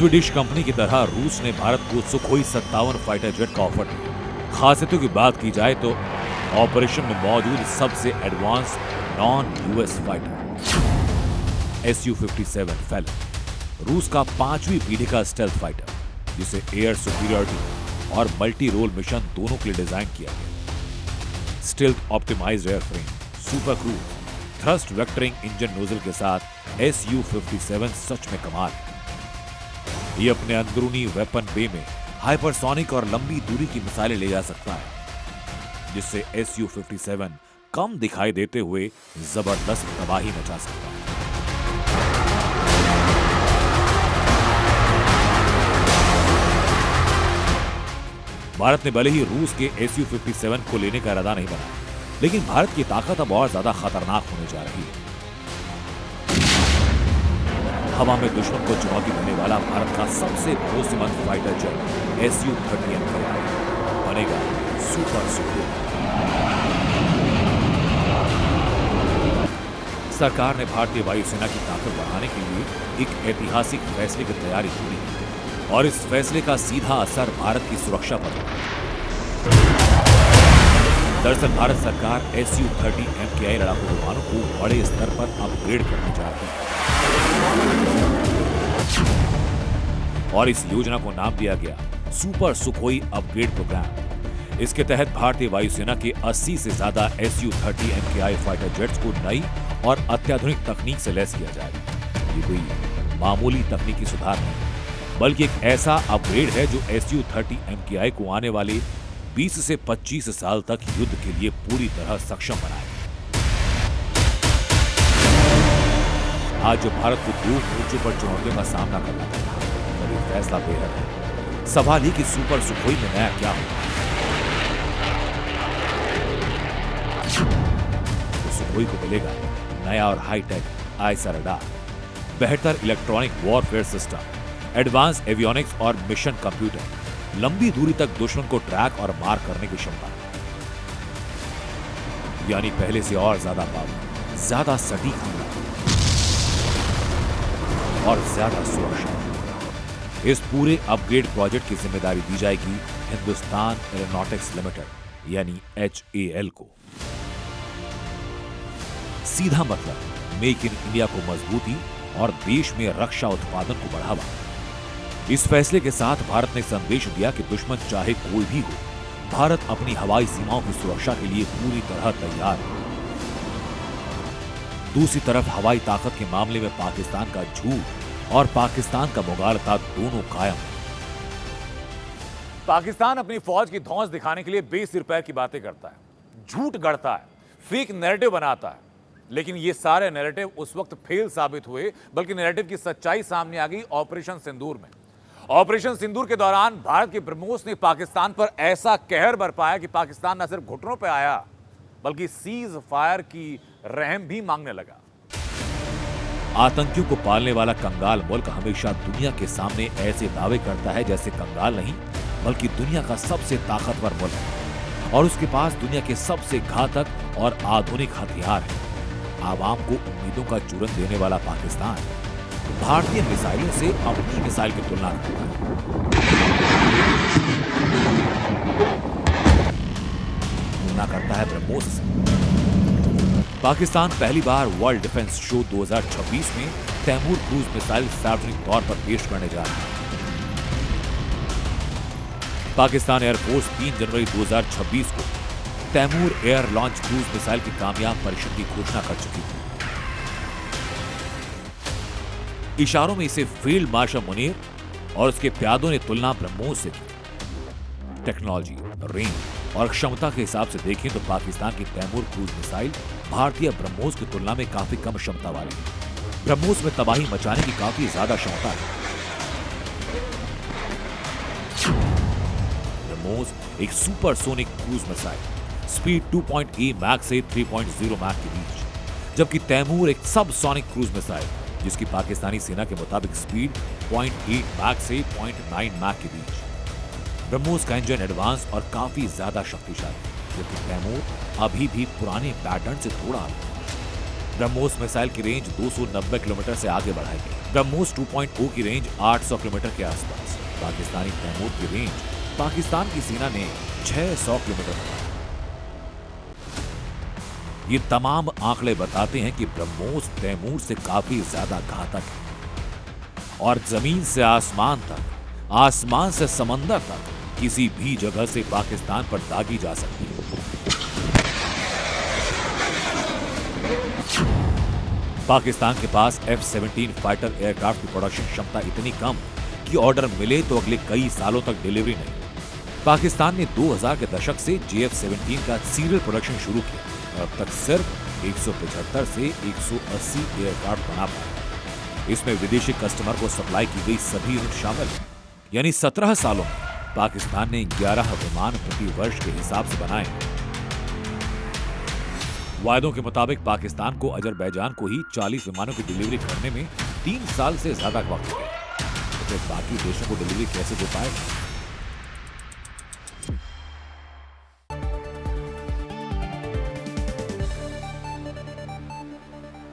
Swedish company की तरह रूस ने भारत को सुखोई 57 फाइटर जेट का ऑफर दिया। खासियतों की बात की जाए तो ऑपरेशन में मौजूद सबसे advance non US fighter Su-57 Felon, रूस का 5वीं पीढ़ी का स्टेल्थ फाइटर, जिसे एयर सुपीरियरिटी और मल्टी रोल मिशन दोनों के लिए डिजाइन किया गया। Stealth optimised airframe, super cruise, thrust vectoring engine nozzle के साथ Su-57 सच में कमाल है। ये अपने अंदरूनी वेपन बे में हाइपरसोनिक और लंबी दूरी की मिसाइलें ले जा सकता है, जिससे Su-57 कम दिखाई देते हुए जबरदस्त तबाही मचा सकता है। भारत ने भले ही रूस के Su-57 को लेने का इरादा नहीं बनाया, लेकिन भारत की ताकत अब और ज्यादा खतरनाक होने जा रही है। हवा में दुश्मन को चुनौती देने वाला भारत का सबसे भरोसेमंद फाइटर जेट Su-30 बनेगा सुपर सुखोई। सरकार ने भारतीय वायुसेना की ताकत बढ़ाने के लिए एक ऐतिहासिक फैसले की तैयारी की है और इस फैसले का सीधा असर भारत की सुरक्षा पर होगा। दरअसल भारत सरकार Su-30 MKI लड़ाकू विमानों को बड़े स्तर पर अपग्रेड करने जा रही है और इस योजना को नाम दिया गया सुपर सुखोई अपग्रेड प्रोग्राम। इसके तहत भारतीय वायुसेना के 80 से ज्यादा Su-30 MKI फाइटर जेट्स को नई और अत्याधुनिक तकनीक से लैस किया जाएगा। ये कोई मामूली तकनीकी सुधार नहीं, बल्कि एक ऐसा अपग्रेड है जो Su-30 MKI को आने वाले 20 से 25 साल तक युद्ध के लिए पूरी तरह सक्षम बनाएगा। आज जो भारत को 2 मोर्चों पर चुनौतियों का सामना करना पड़ रहा है, तब ये फैसला बेहद है। सवाल ये कि सुपर सुखोई में नया क्या होगा। तो सुखोई को मिलेगा नया और हाईटेक आईएसआर रडार, बेहतर electronic warfare system, advance avionics और मिशन कंप्यूटर, लंबी दूरी तक दुश्मन को ट्रैक और मार करने की क्षमता, यानी पहले से और ज्यादा पावर, ज्यादा सटीक हमला और ज्यादा सुरक्षा। इस पूरे अपग्रेड प्रोजेक्ट की जिम्मेदारी दी जाएगी हिंदुस्तान एरोनॉटिक्स लिमिटेड यानी HAL को। सीधा मतलब मेक इन इंडिया को मजबूती और देश में रक्षा उत्पादन को बढ़ावा। इस फैसले के साथ भारत ने संदेश दिया कि दुश्मन चाहे कोई भी हो, भारत अपनी हवाई सीमाओं की सुरक्षा के लिए पूरी तरह तैयार है। दूसरी तरफ हवाई ताकत के मामले में पाकिस्तान का झूठ और पाकिस्तान का मुगालता दोनों कायम है। पाकिस्तान अपनी फौज की धौंस दिखाने के लिए बेसिर पैर की बातें करता है, झूठ गढ़ता है, फेक नैरेटिव बनाता है, लेकिन ये सारे नैरेटिव उस वक्त फेल साबित हुए, बल्कि नैरेटिव की सच्चाई सामने आ गई ऑपरेशन सिंदूर में। ऑपरेशन सिंदूर के दौरान भारत के ब्रह्मोस ने पाकिस्तान पर ऐसा कहर बरपाया कि पाकिस्तान न सिर्फ घुटनों पर आया, बल्कि सीज फायर की रहम भी मांगने लगा। आतंकियों को पालने वाला कंगाल मुल्क हमेशा दुनिया के सामने ऐसे दावे करता है जैसे कंगाल नहीं, बल्कि दुनिया का सबसे ताकतवर मुल्क है और उसके पास दुनिया के सबसे घातक और आधुनिक हथियार हैं। आवाम को उम्मीदों का चूरन देने वाला पाकिस्तान भारतीय मिसाइलों से अपनी मिसाइल की तुलना करता है। तुलना करता है ब्रह्मोस से। पाकिस्तान पहली बार वर्ल्ड डिफेंस शो 2026 में तैमूर क्रूज मिसाइल सार्वजनिक तौर पर पेश करने जा रहा है। पाकिस्तान एयरफोर्स 3 जनवरी 2026 को Taimur air launch cruise missile की कामयाब परीक्षण की घोषणा कर चुकी थी। इशारों में इसे फील्ड मार्शल मुनीर और उसके प्यादों ने तुलना ब्रह्मोस से की। टेक्नोलॉजी, रेंज और क्षमता के हिसाब से देखें तो पाकिस्तान की तैमूर क्रूज मिसाइल भारतीय ब्रह्मोस की तुलना में काफी कम क्षमता वाली है। ब्रह्मोस में तबाही मचाने की काफी ज्यादा क्षमता है। ब्रह्मोस एक supersonic cruise missile, speed 2.8 Mach से 3.0 मैक के बीच, जबकि तैमूर एक सबसोनिक क्रूज मिसाइल जिसकी पाकिस्तानी सेना के मुताबिक स्पीड 0.8 मैक से 0.9 मैक के बीच। ब्रह्मोस का इंजन एडवांस और काफी ज्यादा शक्तिशाली, जबकि तैमूर अभी भी पुराने पैटर्न से थोड़ा अलग है। ब्रह्मोस मिसाइल की रेंज 290 किलोमीटर से आगे बढ़ाई गई। ब्रह्मोस 2.0 की रेंज 800 किलोमीटर के आसपास। पाकिस्तानी तैमूर की रेंज पाकिस्तान की सेना ने 600 किलोमीटर बताया। ये तमाम आंकड़े बताते हैं कि ब्रह्मोस तैमूर से काफी ज्यादा घातक है और जमीन से आसमान तक, आसमान से समंदर तक किसी भी जगह से पाकिस्तान पर दागी जा सकती है। पाकिस्तान के पास F-17 फाइटर एयरक्राफ्ट की प्रोडक्शन क्षमता इतनी कम कि ऑर्डर मिले तो अगले कई सालों तक डिलीवरी नहीं। पाकिस्तान ने 2000 के दशक से JF-17 का सीरियल प्रोडक्शन शुरू किया और अब तक सिर्फ 175 से 180 एयरक्राफ्ट बना पाया। इसमें विदेशी कस्टमर को सप्लाई की गई सभी यूनिट शामिल है। यानी 17 सालों में पाकिस्तान ने 11 विमान प्रति वर्ष के हिसाब से बनाए हैं। वायदों के मुताबिक पाकिस्तान को अजरबैजान को ही 40 विमानों की डिलीवरी करने में 3 साल से ज्यादा वक्त लगेगा। तो फिर बाकी देशों को डिलीवरी कैसे दे पाएगा?